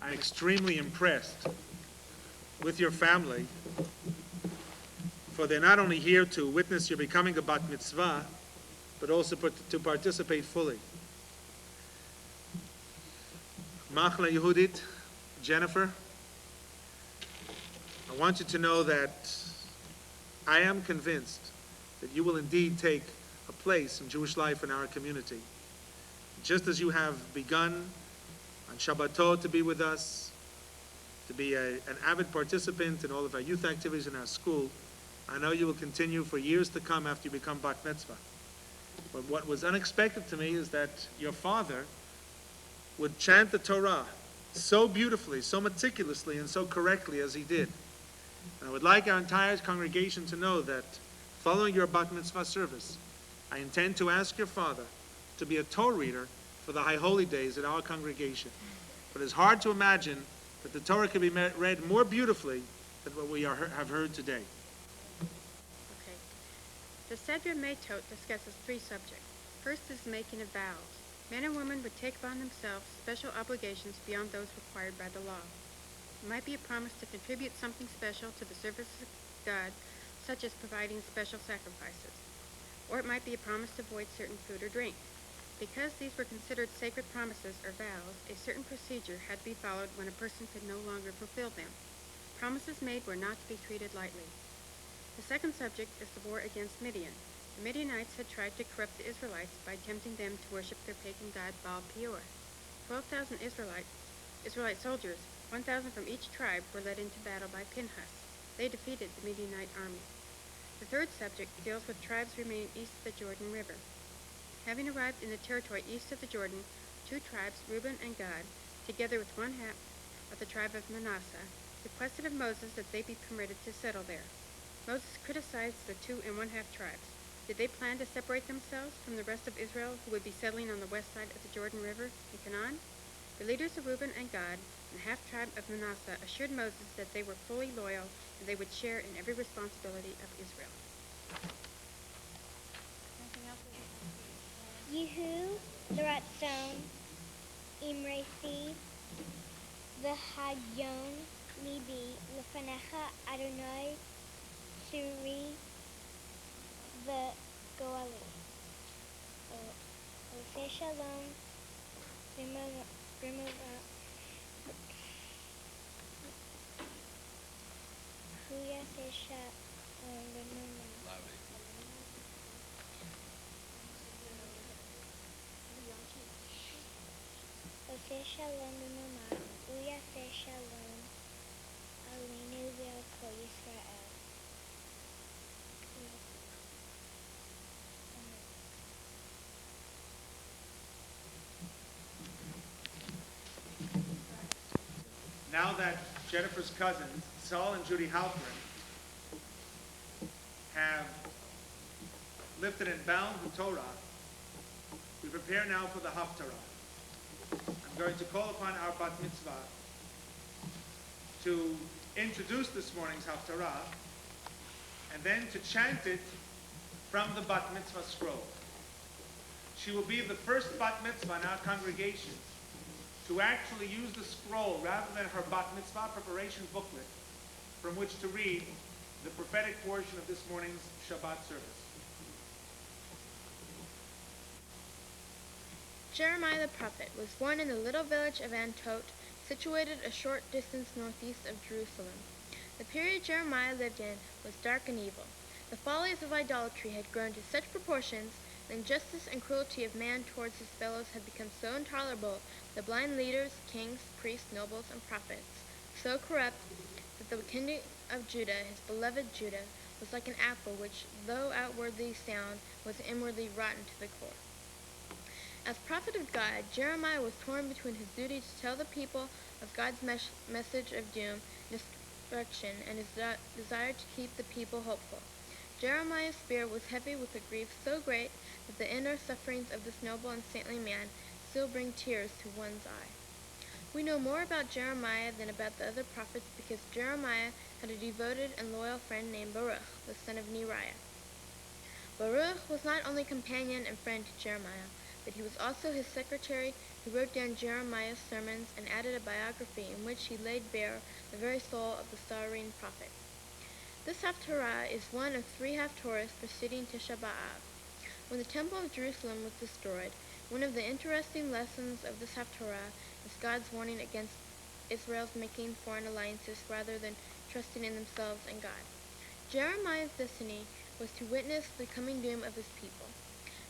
I'm extremely impressed with your family, for they're not only here to witness your becoming a Bat Mitzvah, but also to participate fully. Machla Yehudit, Jennifer, I want you to know that I am convinced that you will indeed take a place in Jewish life in our community. Just as you have begun on Shabbatot to be with us, to be an avid participant in all of our youth activities in our school, I know you will continue for years to come after you become Bat Mitzvah. But what was unexpected to me is that your father would chant the Torah so beautifully, so meticulously, and so correctly as he did. And I would like our entire congregation to know that following your Bat Mitzvah service, I intend to ask your father to be a Torah reader for the High Holy Days at our congregation. But it's hard to imagine that the Torah can be read more beautifully than what we have heard today. Okay. The Seder Matot discusses three subjects. First is making of vows. Men and women would take upon themselves special obligations beyond those required by the law. It might be a promise to contribute something special to the service of God, such as providing special sacrifices. Or it might be a promise to avoid certain food or drink. Because these were considered sacred promises or vows, a certain procedure had to be followed when a person could no longer fulfill them. Promises made were not to be treated lightly. The second subject is the war against Midian. The Midianites had tried to corrupt the Israelites by tempting them to worship their pagan god Baal Peor. 12,000 Israelite soldiers, 1,000 from each tribe, were led into battle by Pinhas. They defeated the Midianite army. The third subject deals with tribes remaining east of the Jordan River. Having arrived in the territory east of the Jordan, two tribes, Reuben and Gad, together with one half of the tribe of Manasseh, requested of Moses that they be permitted to settle there. Moses criticized the 2 1/2 tribes. Did they plan to separate themselves from the rest of Israel, who would be settling on the west side of the Jordan River in Canaan? The leaders of Reuben and Gad and the half-tribe of Manasseh assured Moses that they were fully loyal and they would share in every responsibility of Israel. Yehu l'ratzon imresi v'hayon libi lefanecha Adonai suri v'goali. Oseh shalom b'mova hu yaseh shalom b'mova. Oseh shalom b'moma hu yaseh shalom alinu ve'al kol Yisrael. Now that Jennifer's cousins, Saul and Judy Halpern, have lifted and bound the Torah, we prepare now for the Haftarah. I'm going to call upon our Bat Mitzvah to introduce this morning's Haftarah and then to chant it from the Bat Mitzvah scroll. She will be the first Bat Mitzvah in our congregation to actually use the scroll rather than her Bat Mitzvah preparation booklet from which to read the prophetic portion of this morning's Shabbat service. Jeremiah the prophet was born in the little village of Matot, situated a short distance northeast of Jerusalem. The period Jeremiah lived in was dark and evil. The follies of idolatry had grown to such proportions, the injustice and cruelty of man towards his fellows had become so intolerable, the blind leaders, kings, priests, nobles, and prophets, so corrupt that the kingdom of Judah, his beloved Judah, was like an apple which, though outwardly sound, was inwardly rotten to the core. As prophet of God, Jeremiah was torn between his duty to tell the people of God's message of doom and destruction and his desire to keep the people hopeful. Jeremiah's spirit was heavy with a grief so great that the inner sufferings of this noble and saintly man still bring tears to one's eye. We know more about Jeremiah than about the other prophets because Jeremiah had a devoted and loyal friend named Baruch, the son of Neriah. Baruch was not only companion and friend to Jeremiah, but he was also his secretary who wrote down Jeremiah's sermons and added a biography in which he laid bare the very soul of the Sareen prophet. This Haftarah is one of 3 Haftarahs preceding Tisha B'Av. When the Temple of Jerusalem was destroyed, one of the interesting lessons of this Haftarah is God's warning against Israel's making foreign alliances rather than trusting in themselves and God. Jeremiah's destiny was to witness the coming doom of his people.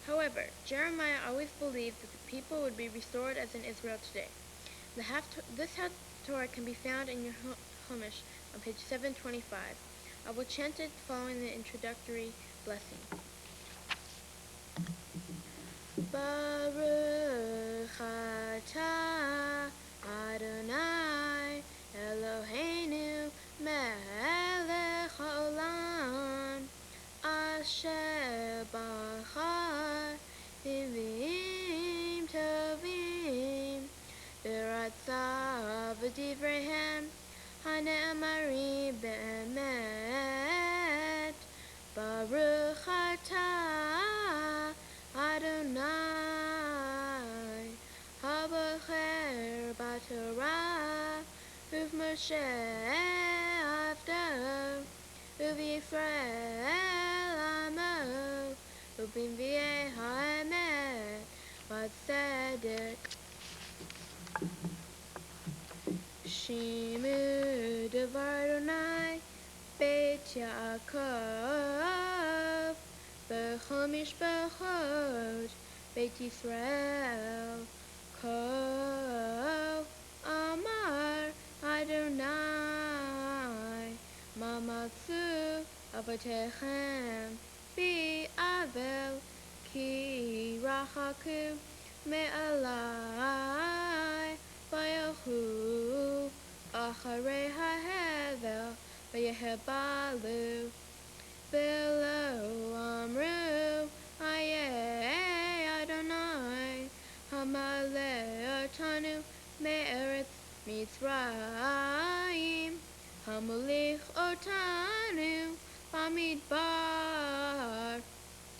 However, Jeremiah always believed that the people would be restored as in Israel today. This Haftarah can be found in your Chumash on page 725. I will chant it following the introductory blessing. Baruch atah Adonai Eloheinu melech haolam asher bachar b'mim tovim v'ratzav v'divreihem hane'amarim be'emet. Baruch atah Adonai habocher b'Torah u'v'Moshe avdo u'v'Yisrael amo u'b'nvi'ei ha'emet v'tzedek. Shimu devar Adonai Beit Yaakov B'chol mishpachot Beit Yisrael Kol Amar Adonai Ma matzu avotechem Bi'avel Ki rachaku me'alai V'yalchu acharei ha'hevel V'yehebalu V'lo amru Ayeh Adonai Hamaleh otanu me'eretz Mitzrayim Hamolich otanu b'midbar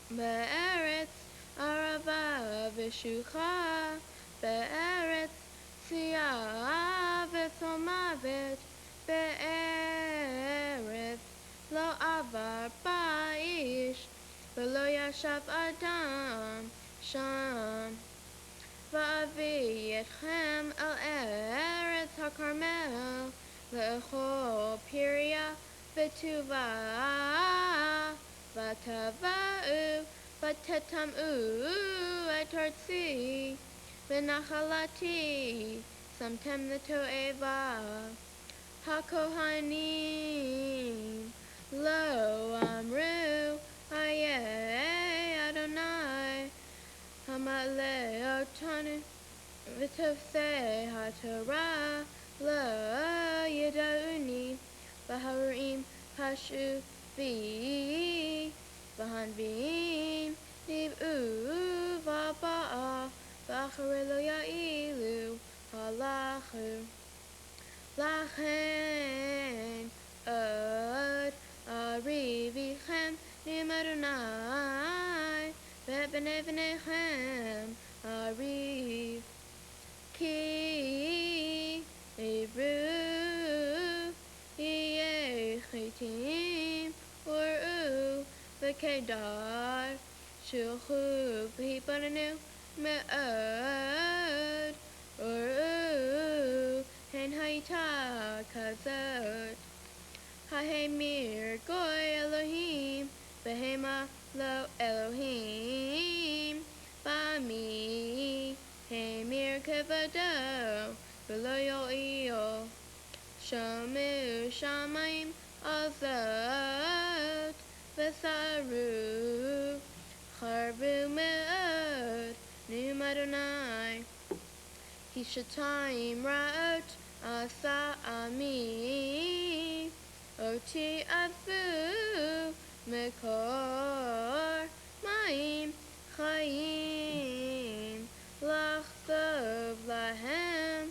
Be'eretz Arava v'shucha Be'eretz Tzia v'tzomavet Be'eretz Lo avar ba'ish V'lo yashav adam sham Va'avi etchem el eretz hakarmel Le'echol piria v'tuva V'tava'u v'tetam'u et artzi V'nachalati samtem l'to'eva HaKohanim Lo amru Ayeh Adonai Hamaleh otanu V'tovsei HaTorah Lo yeda'uni V'haruim hashu vi V'hanvim niv'u V'aba'a V'acharei lo ya'ilu Halachu Lachen od arivichem nim Adonai ve'bnei v'nechem ariv ki ibru yechitim u'ru v'kedar shulchu v'hiparanu me'od u'ru Hen hayta kazot Hahemir goy Elohim Behema lo Elohim Bami Hemir kevado V'lo yo'io Shomu shamayim azot V'saru Charbu me'od Num Adonai Hishatayim ra'ot asa ami Oti advu mekor Ma'im chayim Lachzov lahem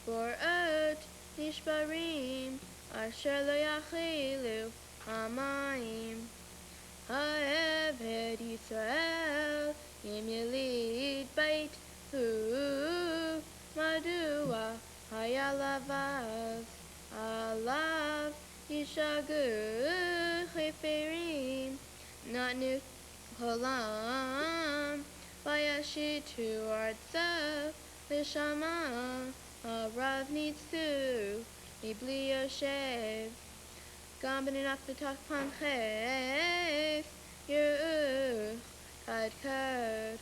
Borot nishbarim Asher lo yachilu hamayim Ha'eved Yisrael Yem Vishagu Chifirim Natnu Kolam Vayashitu Artsav Vishama Rav Nitsu Nibli Yoshev Gambanin Akvitak Panches Yeruch Kad Kad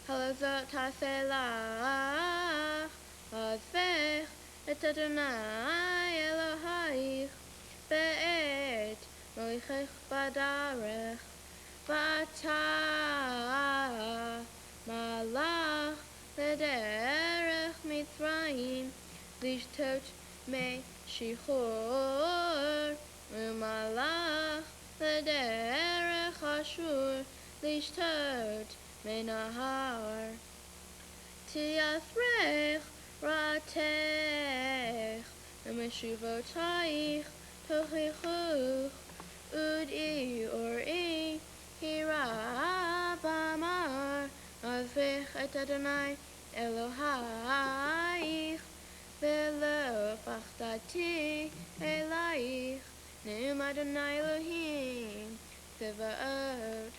Halazot Taselach Azvech Et Adonai Elohai Be'et Molichech Badarech Vata Malach Lederech Mitzrayim Lishtot Me Shichor Umalach Lederech Ashur Lishtot Me Nahar Tiyasrech Ratech Umeshuvotaich Tochichuch Udi Ori Hira Bamar Azvech Et Adonai Elohaich Velo Fachtati Elaich Ne'um Adonai Elohim Tzevaot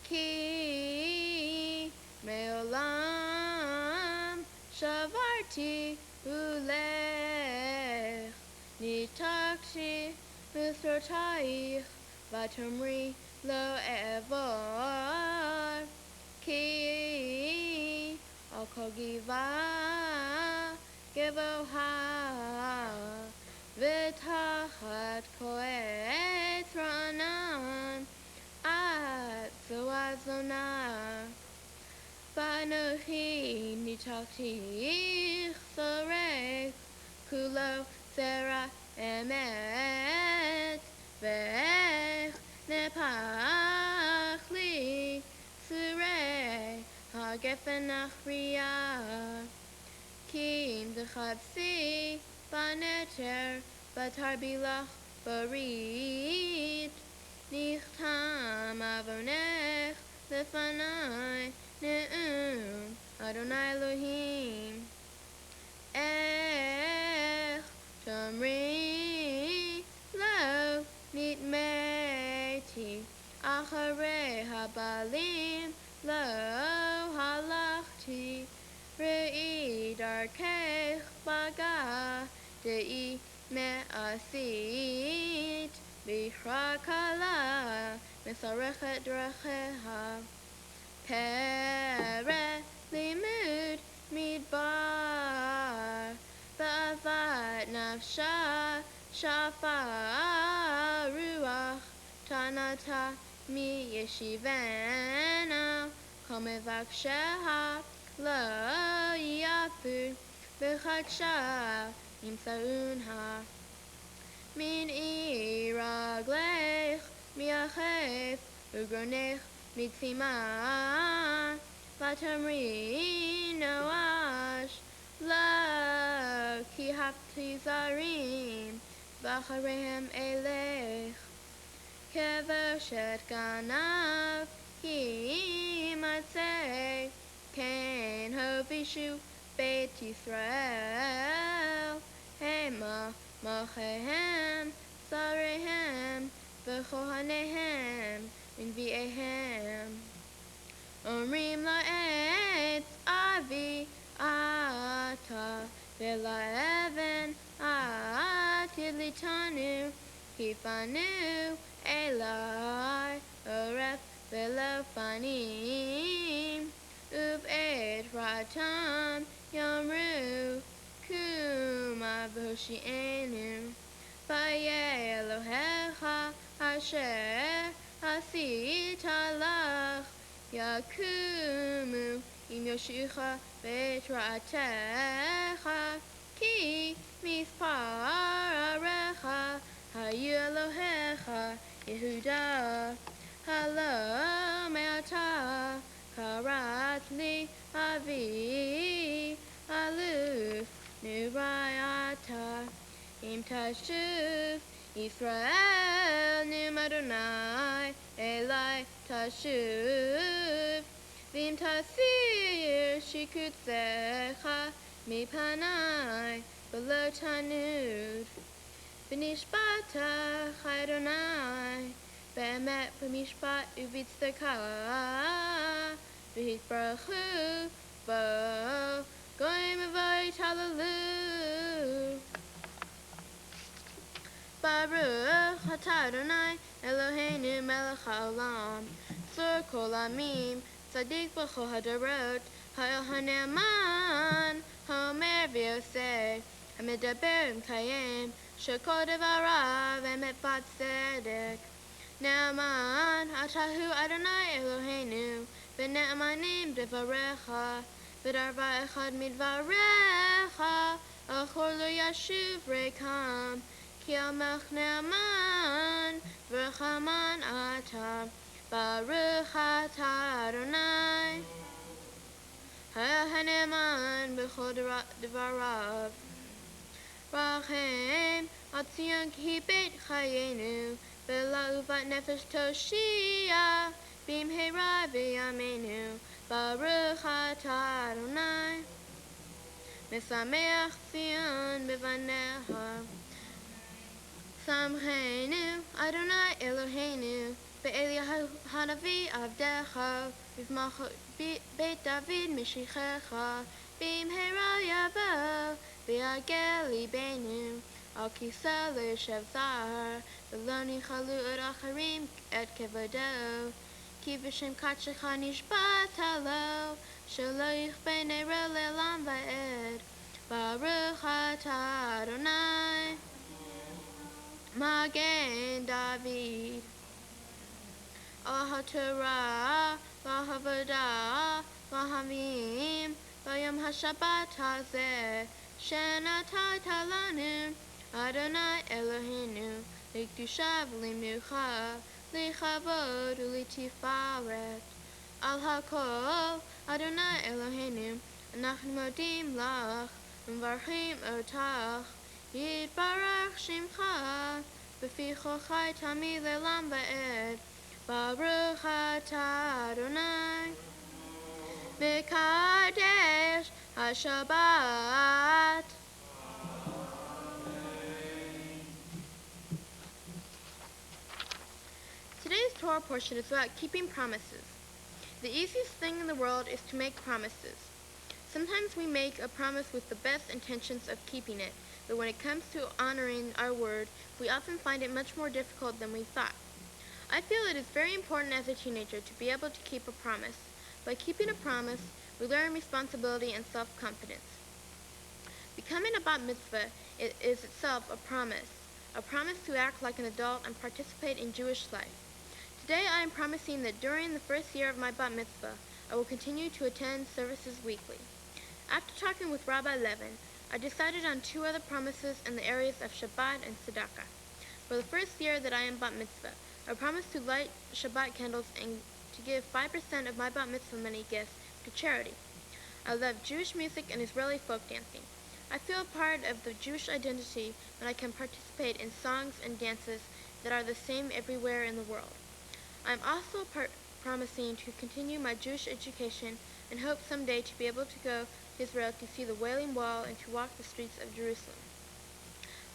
Ki Me'olam Shavarti Ulech Nitakti Mithrotaich Vatumri Lo Evar Ki Al Kogiva Gevoha Vitachat Koet Ranan At Zoazona Banohi Nitakti Sorek Kulo Sarah Emet Vech Nepachli Sureh Hagefen Achriya Kim Dechabsi Baneter Batar Bilach Barit Nichtam Avonech Lefanai Ne'um Adonai Elohim Ech Tamri Lo Nitmeti Acharei Habalim Lo Halachti Re'i Darkech Baga De'i Me'asit Bichra Kala Mesarechet Dracheha Pere Limud Midbar Ba'avat Nafsha Shafa Ruach Tanata Mi Yeshivena Komevaksheha Lo Yafu B'chadsha Imsaunha Min Iraglech Miachef Ugronech Mitzima Vatamri Noash La Ki Hafti Zarim Vacharehem Elech Kevoshet Ganav Ki Masei Ken Hovishu Beit Yisrael Hema Machehem Sarehem V'chohanehem Minvi'ehem Omrim la'etz avi ata V'la'even atid litanu Kifanu elai oref v'lo fanim U'b'et ratam yamru Kuma v'hoshi'enu Vayeh Elohecha asher asita lach Yakumu im yoshicha v'etratecha Ki mispar arecha Hayu Elohecha Yehuda Halo me'ata Karat li avi Aluf Nurayata Im tashuv Yisrael Nim Adonai Elai tashuv Vim tasir shikutzecha Mipanai Below tanud V'nishbatach Adonai be'emet b'mishpat u'b'tzedakah v'hitbaruchu bo goyim v'yithalelu. Baruch atah Adonai Eloheinu melech haolam tzur kol amim tzadik b'chol hadarot ha'el ha'ne'eman ha'omer v'yoseh ha'medaber m'kayem shekol devarav emet v'tzedek. Ne'eman atahu Adonai Eloheinu v'ne'emanim devarecha v'darva echad midvarecha achor lo yashuv rekam ki amach ne'eman v'chaman ata baruch atah Adonai ha'ne'eman b'chol devarav rachem atzion ki beit chayenu v'la uvat nefesh toshia b'mheira v'yameinu baruch atah Adonai mesameach Zion b'vanecha. Samchenu Adonai Eloheinu be'Eliyahu hanavi avdecha b'machot beit David mishichecha b'mheira yavo v'yagel libenu al kisa le'yoshev zar v'lo nichalu od acharim et kevodo ki v'shem katshecha nishbat alo shelo yichbe ne'ro le'olam va'ed baruch atah Adonai Magen David al haTorah v'havodah v'havim v'yom haShabbat hazeh shenatata lanu Adonai Eloheinu likdusha v'limenucha lichavod u'litifaret al hakol Adonai Eloheinu anachnu modim lach v'mvarchim otach yitbarach shimcha b'fi chochai tamid le'olam va'ed baruch atah Adonai mekadesh haShabbat. Today's Torah portion is about keeping promises. The easiest thing in the world is to make promises. Sometimes we make a promise with the best intentions of keeping it, but when it comes to honoring our word, we often find it much more difficult than we thought. I feel it is very important as a teenager to be able to keep a promise. By keeping a promise, we learn responsibility and self-confidence. Becoming a Bat Mitzvah is itself a promise to act like an adult and participate in Jewish life. Today I am promising that during the first year of my Bat Mitzvah, I will continue to attend services weekly. After talking with Rabbi Levin, I decided on 2 other promises in the areas of Shabbat and Tzedakah. For the first year that I am Bat Mitzvah, I promised to light Shabbat candles and to give 5% of my Bat Mitzvah money gifts to charity. I love Jewish music and Israeli folk dancing. I feel a part of the Jewish identity when I can participate in songs and dances that are the same everywhere in the world. I am also promising to continue my Jewish education and hope someday to be able to go to Israel to see the Wailing Wall and to walk the streets of Jerusalem.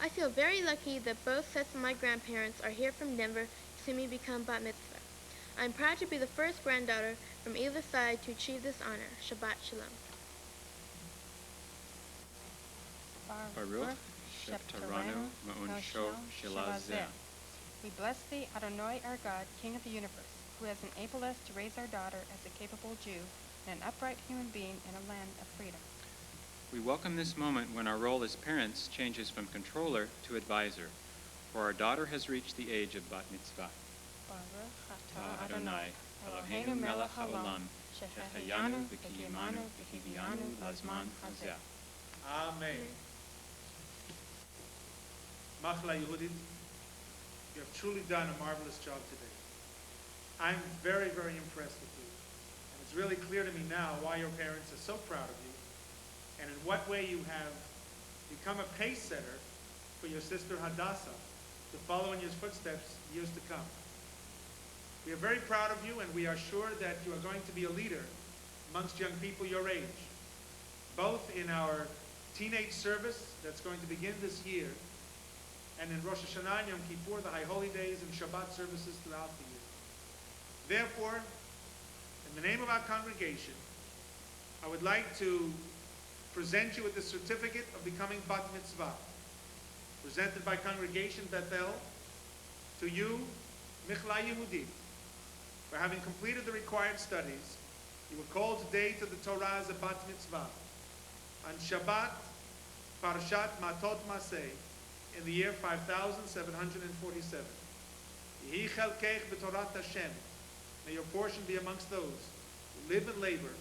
I feel very lucky that both sets of my grandparents are here from Denver to see me become Bat Mitzvah. I am proud to be the first granddaughter from either side to achieve this honor. Shabbat Shalom. Baruch Sheptaranu Ma'unsho Shilazeh. We bless thee, Adonai our God, King of the universe, who has enabled us to raise our daughter as a capable Jew and an upright human being in a land of freedom. We welcome this moment when our role as parents changes from controller to advisor, for our daughter has reached the age of Bat Mitzvah. Baruch atah Adonai, Eloheinu melech haolam, shehecheyanu v'kiyimanu v'hivianu lazman hazeh. Amen. Machla Yehudit, you have truly done a marvelous job today. I'm very, very impressed with you. And it's really clear to me now why your parents are so proud of you and in what way you have become a pace setter for your sister Hadassah to follow in your footsteps years to come. We are very proud of you, and we are sure that you are going to be a leader amongst young people your age, both in our teenage service that's going to begin this year, and in Rosh Hashanah and Yom Kippur, the high holy days, and Shabbat services throughout the year. Therefore, in the name of our congregation, I would like to present you with the certificate of becoming Bat Mitzvah, presented by Congregation Bethel, to you, Michla Yehudit, for having completed the required studies. You were called today to the Torah as a Bat Mitzvah. On Shabbat, Parashat Matot-Masei, in the year 5747. Yehi chelkeich b'torat Hashem. May your portion be amongst those who live and labor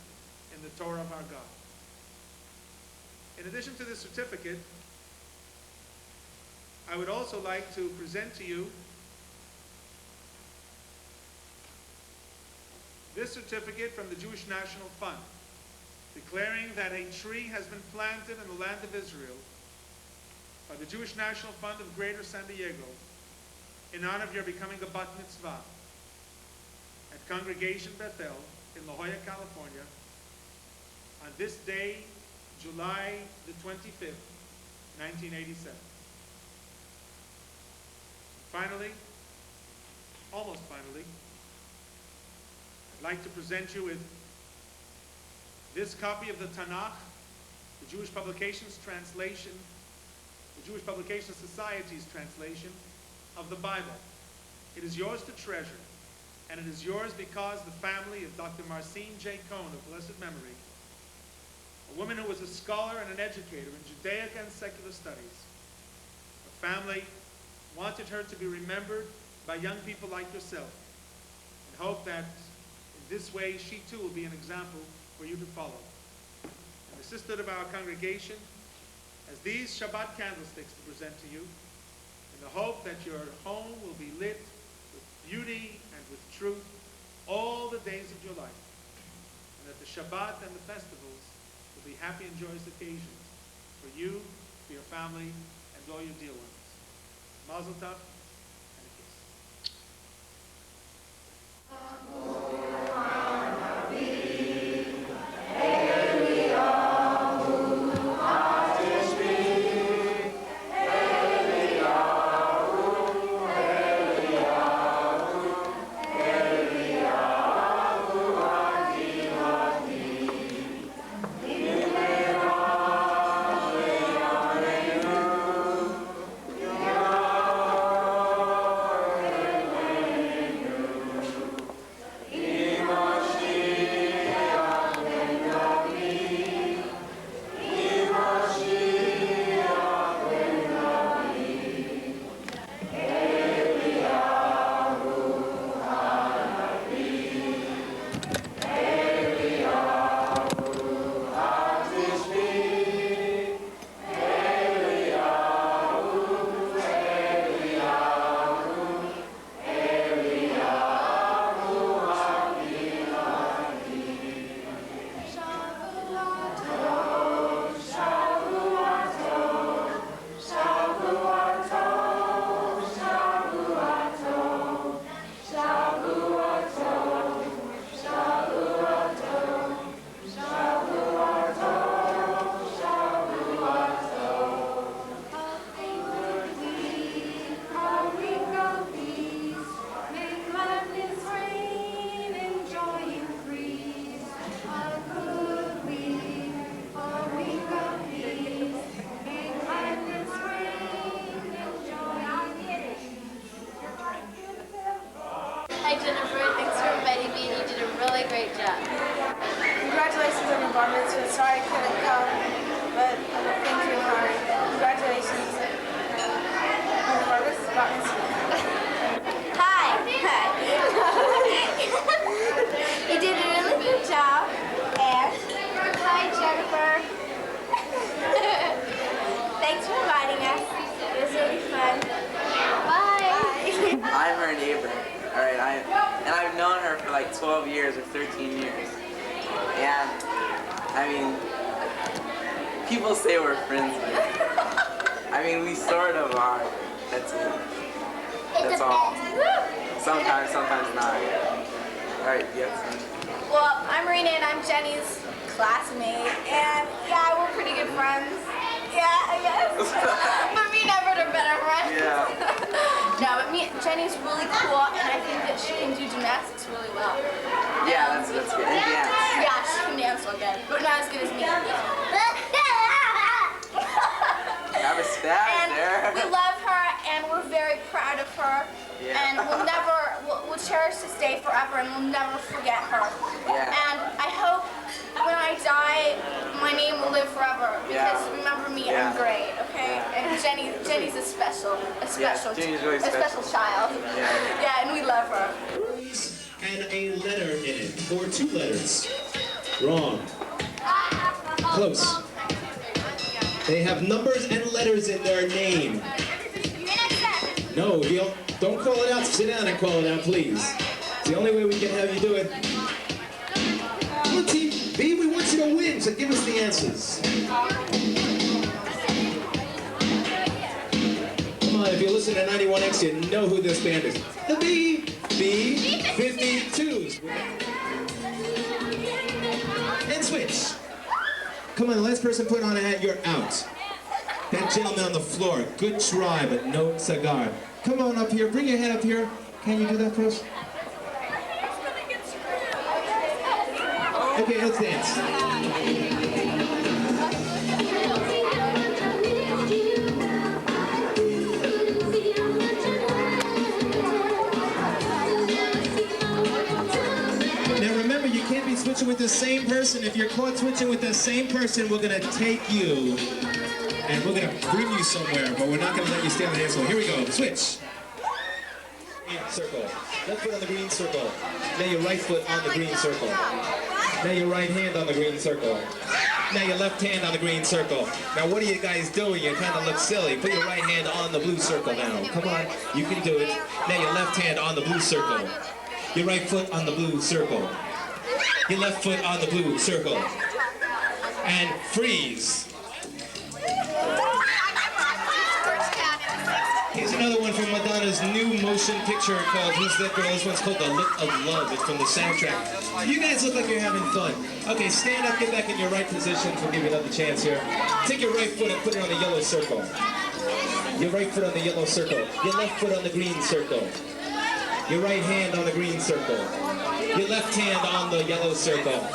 in the Torah of our God. In addition to this certificate, I would also like to present to you this certificate from the Jewish National Fund, declaring that a tree has been planted in the land of Israel by the Jewish National Fund of Greater San Diego in honor of your becoming a Bat Mitzvah at Congregation Bethel in La Jolla, California, on this day, July the 25th, 1987. Finally, almost finally, I'd like to present you with this copy of the Tanakh, the Jewish Publications translation, the Jewish Publications Society's translation of the Bible. It is yours to treasure, and it is yours because the family of Dr. Marcine J. Cohn of blessed memory, a woman who was a scholar and an educator in Judaic and secular studies, her family wanted her to be remembered by young people like yourself, and hope that in this way she too will be an example for you to follow. And the sisterhood of our congregation has these Shabbat candlesticks to present to you, in the hope that your home will be lit with beauty and with truth all the days of your life, and that the Shabbat and the festivals will be happy and joyous occasions for you, for your family, and all your dear ones. Mazel tov, and a kiss. Hi Jennifer, thanks for inviting me. You did a really great job. Congratulations on your bar mitzvah. Sorry I couldn't come, but thank you, Hari. Congratulations on your bar mitzvah. Hi. You did a really good job. And hi Jennifer. Thanks for inviting us. It was really fun. Bye. I'm her neighbor. All right, I've known her for like 12 years or 13 years. And, I mean, people say we're friends, but, I mean, we sort of are. That's it. That's all. Sometimes not. All right, yes. Well, I'm Marina and I'm Jenny's classmate. And yeah, we're pretty good friends. Yeah, I guess. But me and Everett are better friends. Yeah. No, but Jenny's really cool, and I think that she can do gymnastics really well. Yeah, that's good. And dance. Yeah, she can dance well good, but not as good as me. Have a spaz And there. we love her, and we're very proud of her. Yeah. And we'll cherish this day forever, and we'll never forget her. Yeah. And I hope when I die, my name will live forever. Because remember me, Yeah. I'm great, okay? And Jenny's a special Jenny's really special child. Yeah. Yeah, and we love her. And a letter in it, or 2 letters. Wrong. Close. They have numbers and letters in their name. No, don't call it out. Sit down and call it out, please. It's the only way we can have you do it. Come on, Team B, we want you to win, so give us the answers. Come on, if you listen to 91X, you know who this band is. The B52s. And switch. Come on, the last person put on a hat, you're out. That gentleman on the floor, good try, but no cigar. Come on up here, bring your head up here. Can you do that for us? Okay, let's dance. Now remember, you can't be switching with the same person. If you're caught switching with the same person, we're gonna take you and we're gonna bring you somewhere, but we're not gonna let you stay on the dance floor. Here we go, switch. Green circle. Left foot on the green circle. Now your right foot on the green circle. Now your right hand on the green circle. Now your left hand on the green circle. Now what are you guys doing? You kind of look silly. Put your right hand on the blue circle now. Come on, you can do it. Now your left hand on the blue circle. Your right foot on the blue circle. Your left foot on the blue circle. And freeze. Here's another one from Madonna's new motion picture called Who's That Girl? This one's called The Look of Love. It's from the soundtrack. You guys look like you're having fun. Okay, stand up, get back in your right positions. We'll give you another chance here. Take your right foot and put it on the yellow circle. Your right foot on the yellow circle. Your left foot on the green circle. Your right hand on the green circle. Your left hand on the yellow circle.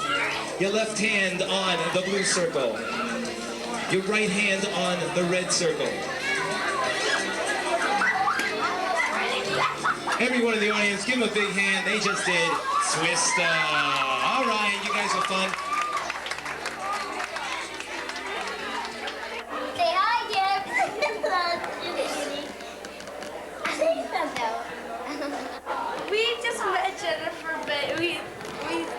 Your left hand on the blue circle. Your right hand on the red circle. Everyone in the audience, give them a big hand. They just did Swista. All right, you guys are fun. Say hi, Gibbs. We just met Jennifer, but we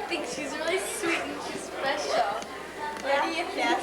think she's really sweet and she's special. What do you think?